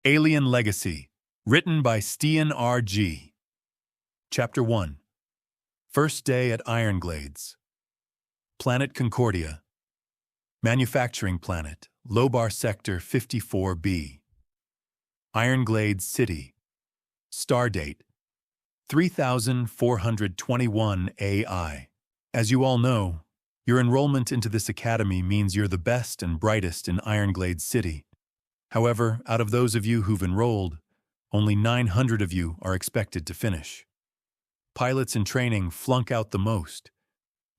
Alien Legacy, written by Xianxia. Chapter 1. First Day at Ironglades. Planet Concordia. Manufacturing Planet, Lobar Sector 54B. Ironglades City. Stardate 3421 AI. As you all know, your enrollment into this academy means you're the best and brightest in Ironglades City. However, out of those of you who've enrolled, only 900 of you are expected to finish. Pilots in training flunk out the most,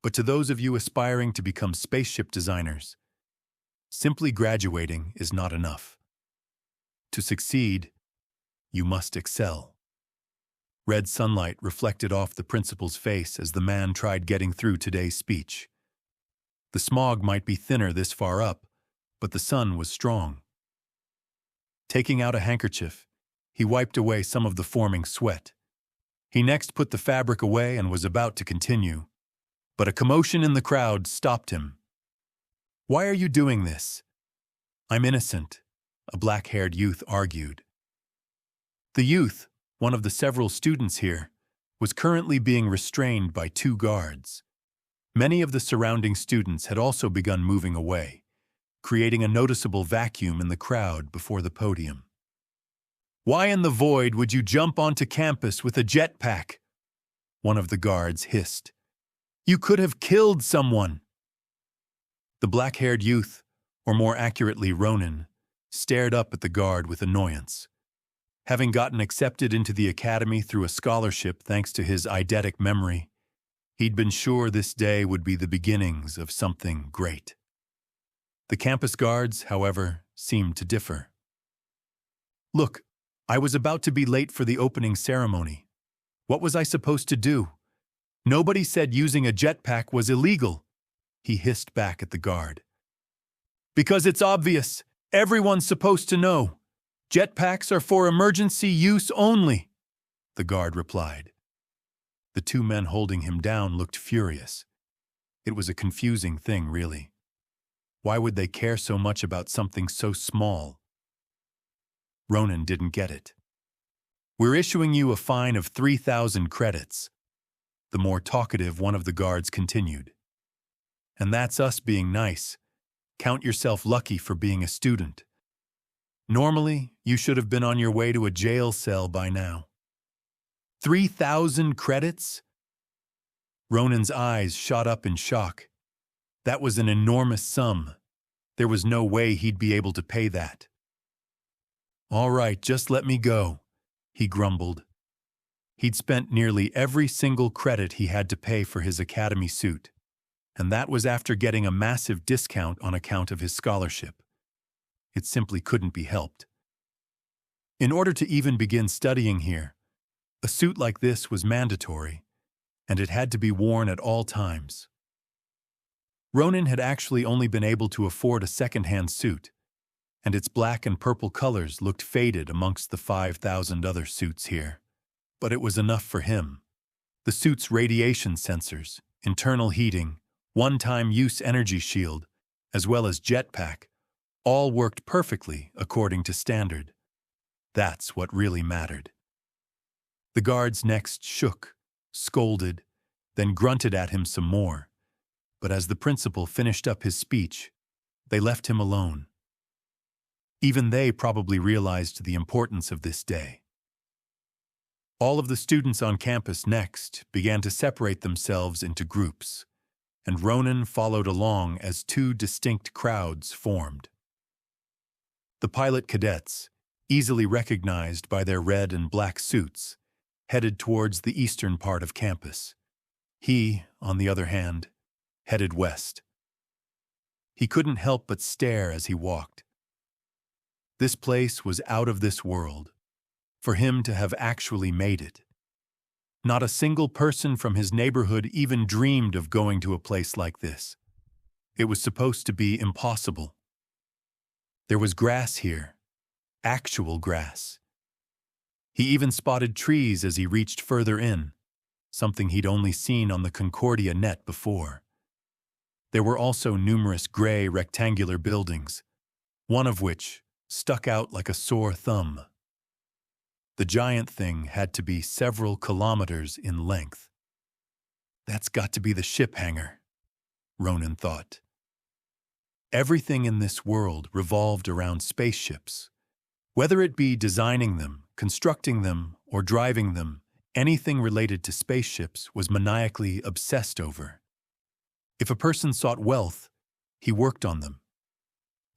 but to those of you aspiring to become spaceship designers, simply graduating is not enough. To succeed, you must excel. Red sunlight reflected off the principal's face as the man tried getting through today's speech. The smog might be thinner this far up, but the sun was strong. Taking out a handkerchief, he wiped away some of the forming sweat. He next put the fabric away and was about to continue, but a commotion in the crowd stopped him. "Why are you doing this?" "I'm innocent," a black-haired youth argued. The youth, one of the several students here, was currently being restrained by 2 guards. Many of the surrounding students had also begun moving away, creating a noticeable vacuum in the crowd before the podium. "Why in the void would you jump onto campus with a jetpack?" one of the guards hissed. "You could have killed someone." The black-haired youth, or more accurately Ronin, stared up at the guard with annoyance. Having gotten accepted into the academy through a scholarship thanks to his eidetic memory, he'd been sure this day would be the beginnings of something great. The campus guards, however, seemed to differ. "Look, I was about to be late for the opening ceremony. What was I supposed to do? Nobody said using a jetpack was illegal," he hissed back at the guard. "Because it's obvious. Everyone's supposed to know. Jetpacks are for emergency use only," the guard replied. The 2 men holding him down looked furious. It was a confusing thing, really. Why would they care so much about something so small? Ronin didn't get it. "We're issuing you a fine of 3,000 credits, the more talkative one of the guards continued. "And that's us being nice. Count yourself lucky for being a student. Normally, you should have been on your way to a jail cell by now." 3,000 credits? Ronin's eyes shot up in shock. That was an enormous sum. There was no way he'd be able to pay that. "All right, just let me go," he grumbled. He'd spent nearly every single credit he had to pay for his academy suit, and that was after getting a massive discount on account of his scholarship. It simply couldn't be helped. In order to even begin studying here, a suit like this was mandatory, and it had to be worn at all times. Ronin had actually only been able to afford a second-hand suit, and its black and purple colors looked faded amongst the 5,000 other suits here. But it was enough for him. The suit's radiation sensors, internal heating, one-time use energy shield, as well as jetpack, all worked perfectly according to standard. That's what really mattered. The guards next shook, scolded, then grunted at him some more. But as the principal finished up his speech, they left him alone. Even they probably realized the importance of this day. All of the students on campus next began to separate themselves into groups, and Ronin followed along as 2 distinct crowds formed. The pilot cadets, easily recognized by their red and black suits, headed towards the eastern part of campus. He, on the other hand, headed west. He couldn't help but stare as he walked. This place was out of this world, for him to have actually made it. Not a single person from his neighborhood even dreamed of going to a place like this. It was supposed to be impossible. There was grass here, actual grass. He even spotted trees as he reached further in, something he'd only seen on the Concordia net before. There were also numerous gray rectangular buildings, one of which, stuck out like a sore thumb. The giant thing had to be several kilometers in length. That's got to be the ship hangar, Ronin thought. Everything in this world revolved around spaceships. Whether it be designing them, constructing them, or driving them, anything related to spaceships was maniacally obsessed over. If a person sought wealth, he worked on them.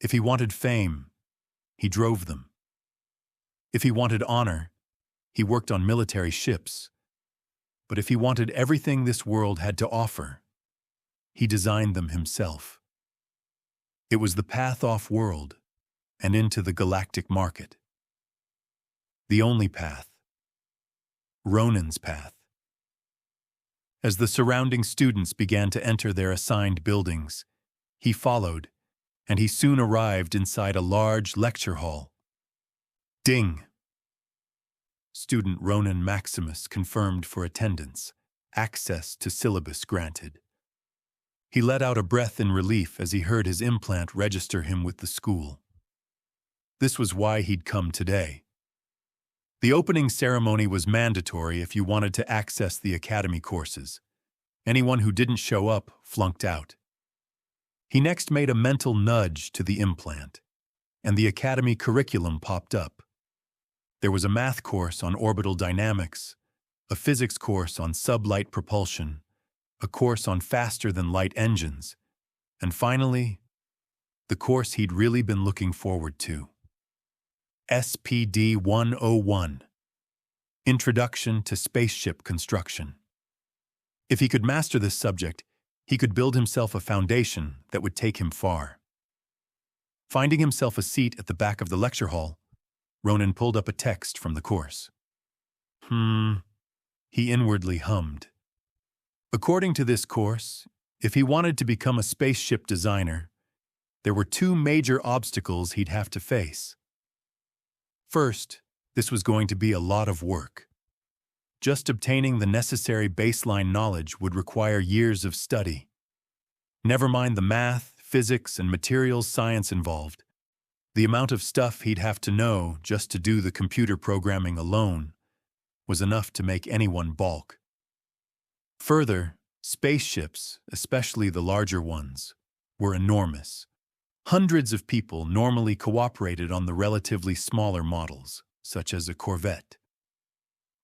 If he wanted fame, he drove them. If he wanted honor, he worked on military ships. But if he wanted everything this world had to offer, he designed them himself. It was the path off-world and into the galactic market. The only path. Ronin's path. As the surrounding students began to enter their assigned buildings, he followed, and he soon arrived inside a large lecture hall. Ding! Student Ronin Maximus confirmed for attendance, access to syllabus granted. He let out a breath in relief as he heard his implant register him with the school. This was why he'd come today. The opening ceremony was mandatory if you wanted to access the academy courses. Anyone who didn't show up flunked out. He next made a mental nudge to the implant, and the academy curriculum popped up. There was a math course on orbital dynamics, a physics course on sublight propulsion, a course on faster-than-light engines, and finally, the course he'd really been looking forward to. SPD 101, Introduction to Spaceship Construction. If he could master this subject, he could build himself a foundation that would take him far. Finding himself a seat at the back of the lecture hall, Ronin pulled up a text from the course. He inwardly hummed. According to this course, if he wanted to become a spaceship designer, there were two major obstacles he'd have to face. First, this was going to be a lot of work. Just obtaining the necessary baseline knowledge would require years of study. Never mind the math, physics, and materials science involved. The amount of stuff he'd have to know just to do the computer programming alone was enough to make anyone balk. Further, spaceships, especially the larger ones, were enormous. Hundreds of people normally cooperated on the relatively smaller models, such as a Corvette.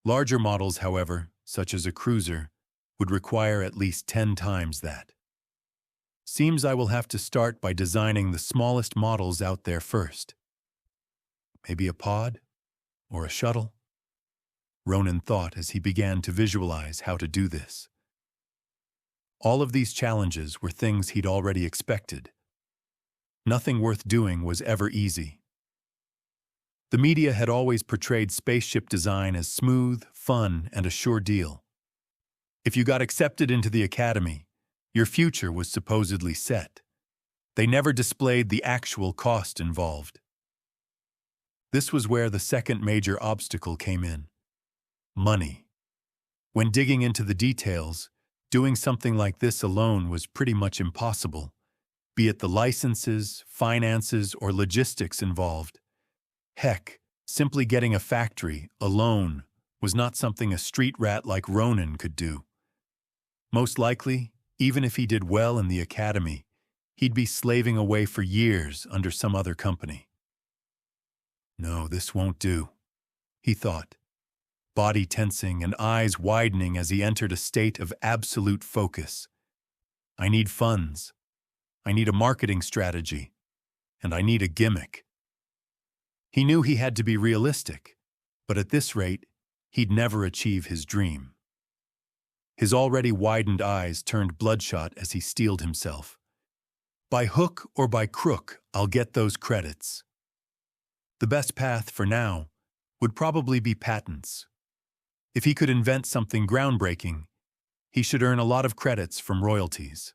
Larger models, however, such as a cruiser, would require at least 10 times that. Seems I will have to start by designing the smallest models out there first. Maybe a pod? Or a shuttle? Ronin thought as he began to visualize how to do this. All of these challenges were things he'd already expected. Nothing worth doing was ever easy. The media had always portrayed spaceship design as smooth, fun, and a sure deal. If you got accepted into the academy, your future was supposedly set. They never displayed the actual cost involved. This was where the second major obstacle came in: money. When digging into the details, doing something like this alone was pretty much impossible, be it the licenses, finances, or logistics involved. Heck, simply getting a factory, alone, was not something a street rat like Ronin could do. Most likely, even if he did well in the academy, he'd be slaving away for years under some other company. No, this won't do, he thought, body tensing and eyes widening as he entered a state of absolute focus. I need funds. I need a marketing strategy. And I need a gimmick. He knew he had to be realistic, but at this rate, he'd never achieve his dream. His already widened eyes turned bloodshot as he steeled himself. By hook or by crook, I'll get those credits. The best path for now would probably be patents. If he could invent something groundbreaking, he should earn a lot of credits from royalties.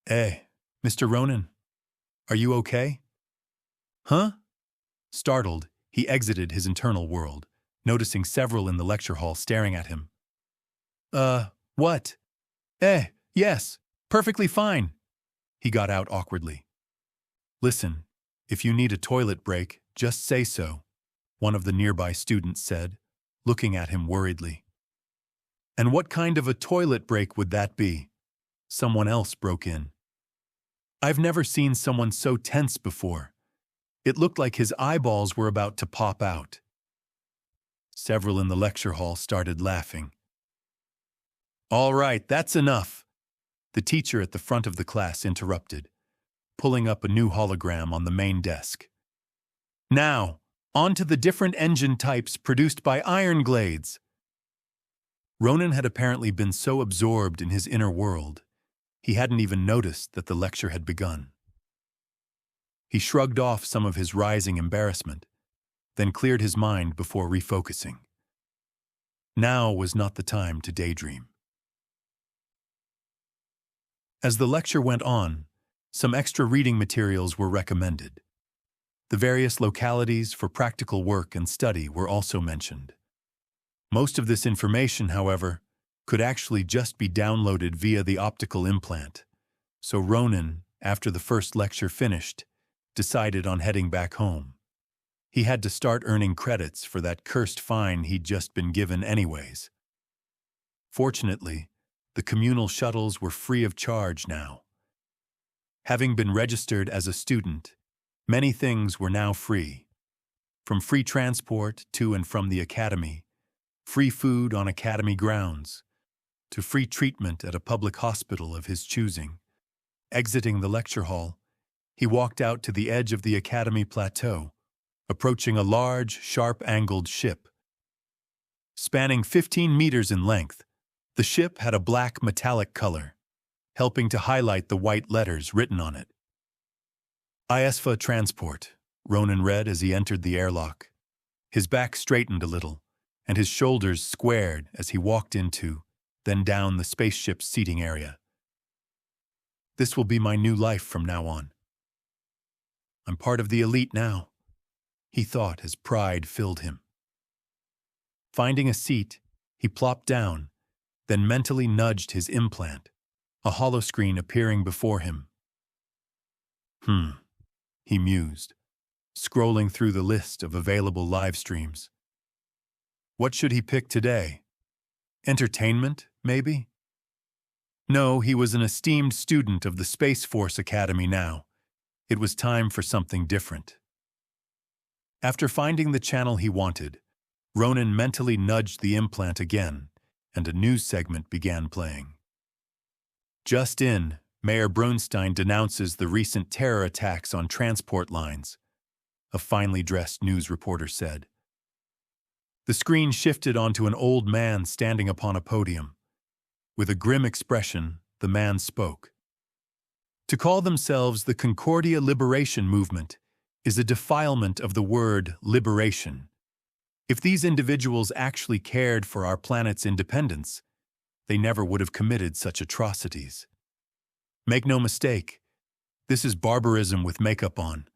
Mr. Ronin, are you okay? Huh? Startled, he exited his internal world, noticing several in the lecture hall staring at him. What? Yes, perfectly fine. He got out awkwardly. Listen, If you need a toilet break, just say so, one of the nearby students said, looking at him worriedly. And what kind of a toilet break would that be? Someone else broke in. I've never seen someone so tense before. It looked like his eyeballs were about to pop out. Several in the lecture hall started laughing. All right, that's enough, the teacher at the front of the class interrupted, pulling up a new hologram on the main desk. Now, on to the different engine types produced by Ironglades. Ronin had apparently been so absorbed in his inner world, he hadn't even noticed that the lecture had begun. He shrugged off some of his rising embarrassment, then cleared his mind before refocusing. Now was not the time to daydream. As the lecture went on, some extra reading materials were recommended. The various localities for practical work and study were also mentioned. Most of this information, however, could actually just be downloaded via the optical implant, so Ronin, after the first lecture finished, decided on heading back home. He had to start earning credits for that cursed fine he'd just been given anyways. Fortunately, the communal shuttles were free of charge now. Having been registered as a student, many things were now free. From free transport to and from the academy, free food on academy grounds, to free treatment at a public hospital of his choosing. Exiting the lecture hall, he walked out to the edge of the academy plateau, approaching a large, sharp-angled ship. Spanning 15 meters in length, the ship had a black metallic color, helping to highlight the white letters written on it. ISFA Transport, Ronin read as he entered the airlock. His back straightened a little, and his shoulders squared as he walked into, then down the spaceship's seating area. This will be my new life from now on. I'm part of the elite now, he thought as pride filled him. Finding a seat, he plopped down, then mentally nudged his implant, a holoscreen appearing before him. He mused, scrolling through the list of available live streams. What should he pick today? Entertainment, maybe? No, he was an esteemed student of the Space Force Academy now. It was time for something different. After finding the channel he wanted, Ronin mentally nudged the implant again, and a news segment began playing. Just in, Mayor Brunstein denounces the recent terror attacks on transport lines, a finely dressed news reporter said. The screen shifted onto an old man standing upon a podium. With a grim expression, the man spoke. To call themselves the Concordia Liberation Movement is a defilement of the word liberation. If these individuals actually cared for our planet's independence, they never would have committed such atrocities. Make no mistake, this is barbarism with makeup on.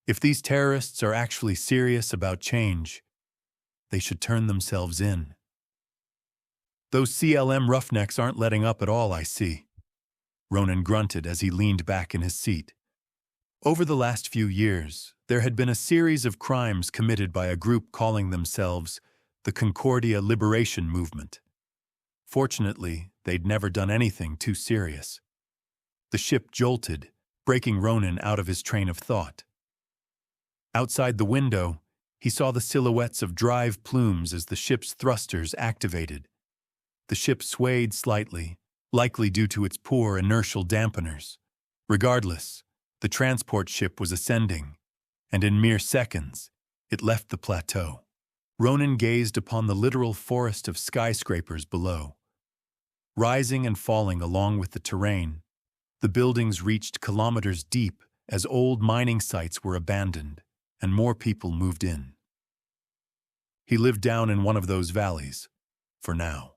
If these terrorists are actually serious about change, they should turn themselves in. Those CLM roughnecks aren't letting up at all, I see. Ronin grunted as he leaned back in his seat. Over the last few years, there had been a series of crimes committed by a group calling themselves the Concordia Liberation Movement. Fortunately, they'd never done anything too serious. The ship jolted, breaking Ronin out of his train of thought. Outside the window, he saw the silhouettes of drive plumes as the ship's thrusters activated. The ship swayed slightly, likely due to its poor inertial dampeners. Regardless, the transport ship was ascending, and in mere seconds, it left the plateau. Ronin gazed upon the literal forest of skyscrapers below. Rising and falling along with the terrain, the buildings reached kilometers deep as old mining sites were abandoned and more people moved in. He lived down in one of those valleys, for now.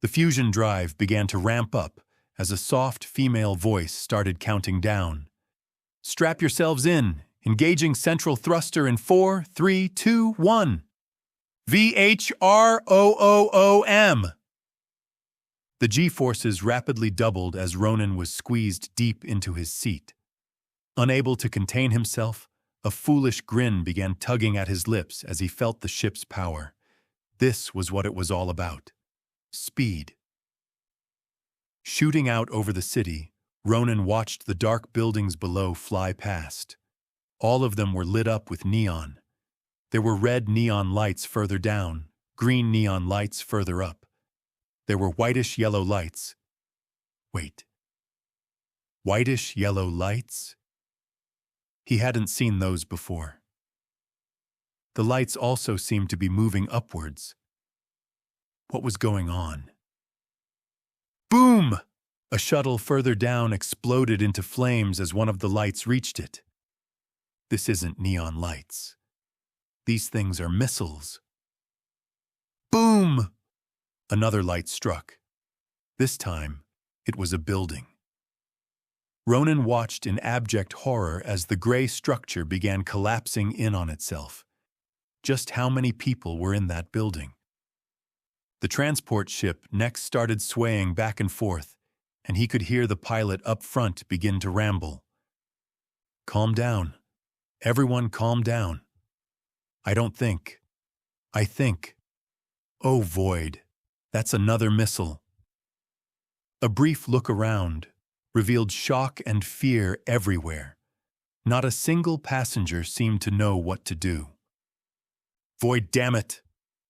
The fusion drive began to ramp up as a soft female voice started counting down. Strap yourselves in, engaging central thruster in 4, 3, 2, 1. VHROOOM. The G-forces rapidly doubled as Ronin was squeezed deep into his seat. Unable to contain himself, a foolish grin began tugging at his lips as he felt the ship's power. This was what it was all about. Speed. Shooting out over the city, Ronin watched the dark buildings below fly past. All of them were lit up with neon. There were red neon lights further down, green neon lights further up. There were whitish-yellow lights. Wait. Whitish-yellow lights? He hadn't seen those before. The lights also seemed to be moving upwards. What was going on? Boom! A shuttle further down exploded into flames as one of the lights reached it. This isn't neon lights. These things are missiles. Boom! Another light struck. This time, it was a building. Ronin watched in abject horror as the gray structure began collapsing in on itself. Just how many people were in that building? The transport ship next started swaying back and forth, and he could hear the pilot up front begin to ramble. Calm down. Everyone calm down. I think. Oh, void. That's another missile. A brief look around revealed shock and fear everywhere. Not a single passenger seemed to know what to do. Void, damn it,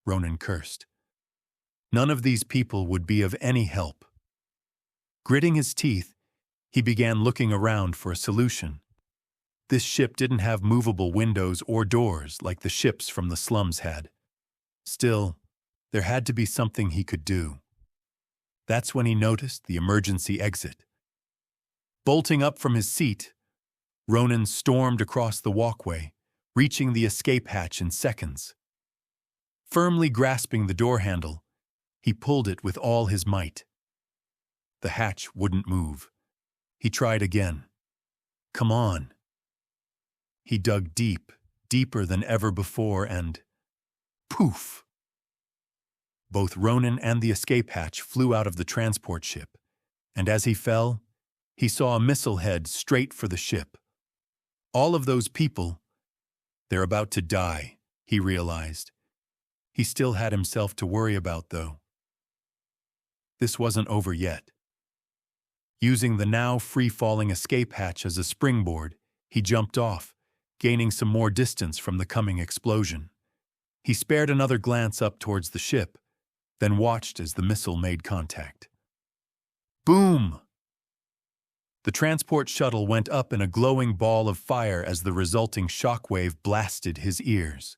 Ronin cursed. None of these people would be of any help. Gritting his teeth, he began looking around for a solution. This ship didn't have movable windows or doors like the ships from the slums had. Still, there had to be something he could do. That's when he noticed the emergency exit. Bolting up from his seat, Ronin stormed across the walkway, reaching the escape hatch in seconds. Firmly grasping the door handle, he pulled it with all his might. The hatch wouldn't move. He tried again. Come on. He dug deep, deeper than ever before, and poof! Both Ronin and the escape hatch flew out of the transport ship, and as he fell, he saw a missile head straight for the ship. All of those people, they're about to die, he realized. He still had himself to worry about, though. This wasn't over yet. Using the now free-falling escape hatch as a springboard, he jumped off, gaining some more distance from the coming explosion. He spared another glance up towards the ship, then watched as the missile made contact. Boom! The transport shuttle went up in a glowing ball of fire as the resulting shockwave blasted his ears.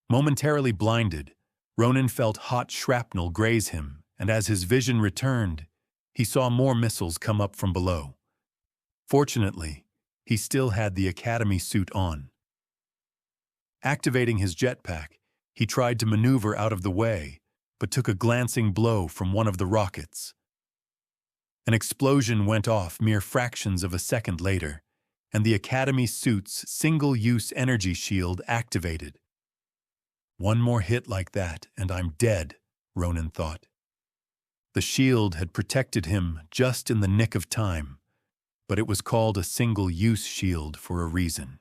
Momentarily blinded, Ronin felt hot shrapnel graze him, and as his vision returned, he saw more missiles come up from below. Fortunately, he still had the Academy suit on. Activating his jetpack, he tried to maneuver out of the way, but took a glancing blow from one of the rockets. An explosion went off mere fractions of a second later, and the Academy suit's single-use energy shield activated. One more hit like that, and I'm dead, Ronin thought. The shield had protected him just in the nick of time, but it was called a single-use shield for a reason.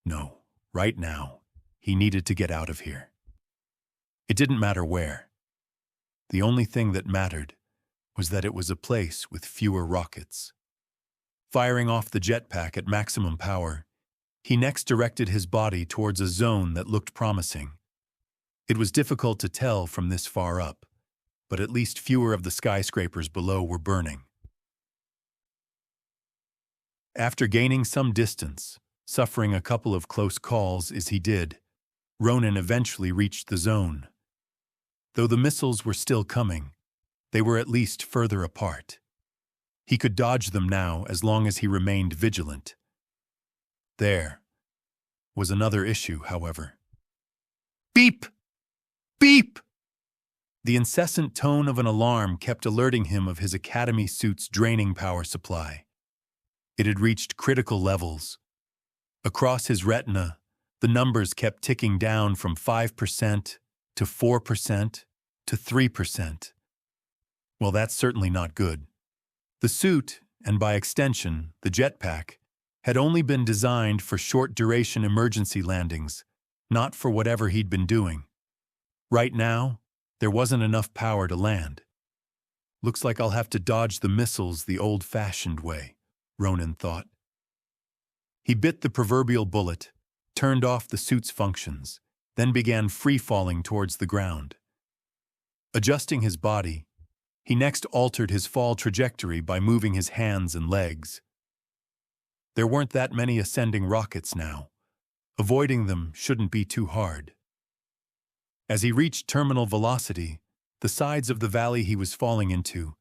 No, right now, he needed to get out of here. It didn't matter where. The only thing that mattered was that it was a place with fewer rockets. Firing off the jetpack at maximum power, he next directed his body towards a zone that looked promising. It was difficult to tell from this far up, but at least fewer of the skyscrapers below were burning. After gaining some distance, suffering a couple of close calls as he did, Ronin eventually reached the zone. Though the missiles were still coming, they were at least further apart. He could dodge them now as long as he remained vigilant. There was another issue, however. Beep! Beep! The incessant tone of an alarm kept alerting him of his Academy suit's draining power supply. It had reached critical levels. Across his retina, the numbers kept ticking down from 5% to 4% to 3%. Well, that's certainly not good. The suit, and by extension, the jetpack, had only been designed for short-duration emergency landings, not for whatever he'd been doing. Right now, there wasn't enough power to land. Looks like I'll have to dodge the missiles the old-fashioned way, Ronin thought. He bit the proverbial bullet, turned off the suit's functions, then began free-falling towards the ground. Adjusting his body, he next altered his fall trajectory by moving his hands and legs. There weren't that many ascending rockets now. Avoiding them shouldn't be too hard. As he reached terminal velocity, the sides of the valley he was falling into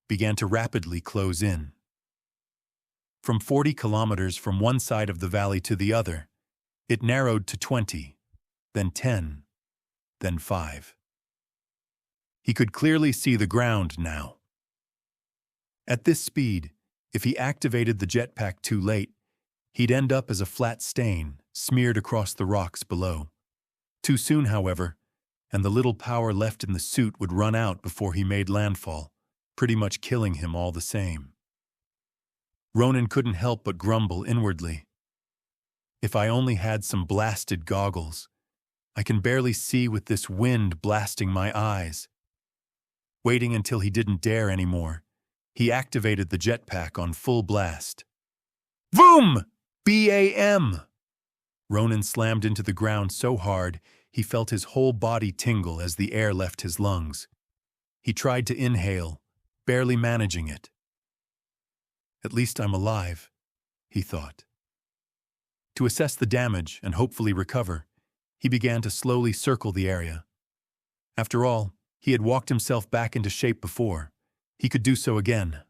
began to rapidly close in. From 40 kilometers from one side of the valley to the other, it narrowed to 20, then 10, then 5. He could clearly see the ground now. At this speed, if he activated the jetpack too late, he'd end up as a flat stain smeared across the rocks below. Too soon, however, and the little power left in the suit would run out before he made landfall, pretty much killing him all the same. Ronin couldn't help but grumble inwardly. If I only had some blasted goggles. I can barely see with this wind blasting my eyes. Waiting until he didn't dare anymore, he activated the jetpack on full blast. Boom! BAM! Ronin slammed into the ground so hard he felt his whole body tingle as the air left his lungs. He tried to inhale, barely managing it. At least I'm alive, he thought. To assess the damage and hopefully recover, he began to slowly circle the area. After all, he had walked himself back into shape before. He could do so again.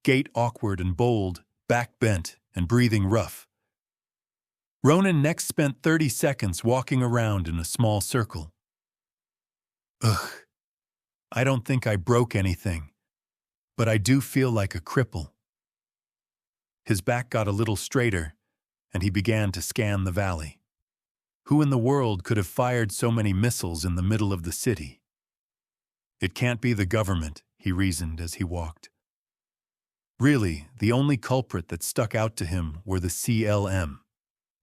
Gait awkward and bold, back bent and breathing rough. Ronin next spent 30 seconds walking around in a small circle. Ugh, I don't think I broke anything, but I do feel like a cripple. His back got a little straighter, and he began to scan the valley. Who in the world could have fired so many missiles in the middle of the city? It can't be the government, he reasoned as he walked. Really, the only culprit that stuck out to him were the CLM,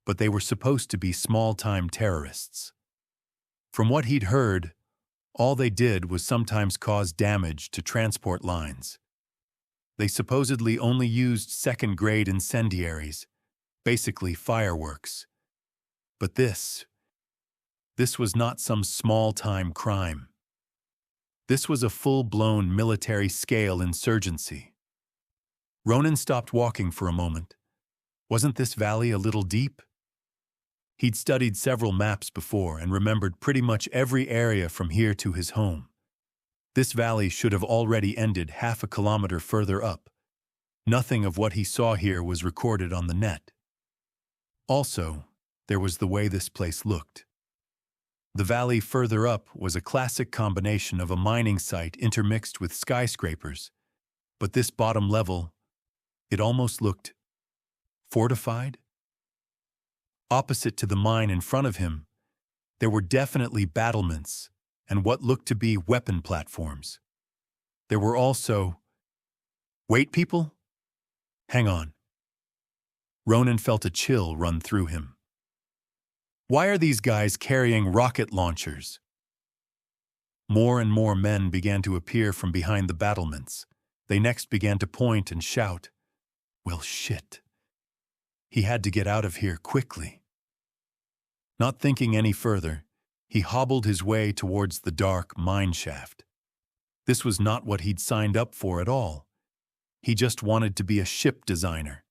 but they were supposed to be small-time terrorists. From what he'd heard, all they did was sometimes cause damage to transport lines. They supposedly only used second-grade incendiaries, basically fireworks. But this was not some small-time crime. This was a full-blown military-scale insurgency. Ronin stopped walking for a moment. Wasn't this valley a little deep? He'd studied several maps before and remembered pretty much every area from here to his home. This valley should have already ended half a kilometer further up. Nothing of what he saw here was recorded on the net. Also, there was the way this place looked. The valley further up was a classic combination of a mining site intermixed with skyscrapers, but this bottom level, it almost looked fortified. Opposite to the mine in front of him, there were definitely battlements and what looked to be weapon platforms. There were also... Wait, people? Hang on. Ronin felt a chill run through him. Why are these guys carrying rocket launchers? More and more men began to appear from behind the battlements. They next began to point and shout. Well, shit. He had to get out of here quickly. Not thinking any further, he hobbled his way towards the dark mine shaft. This was not what he'd signed up for at all. He just wanted to be a ship designer.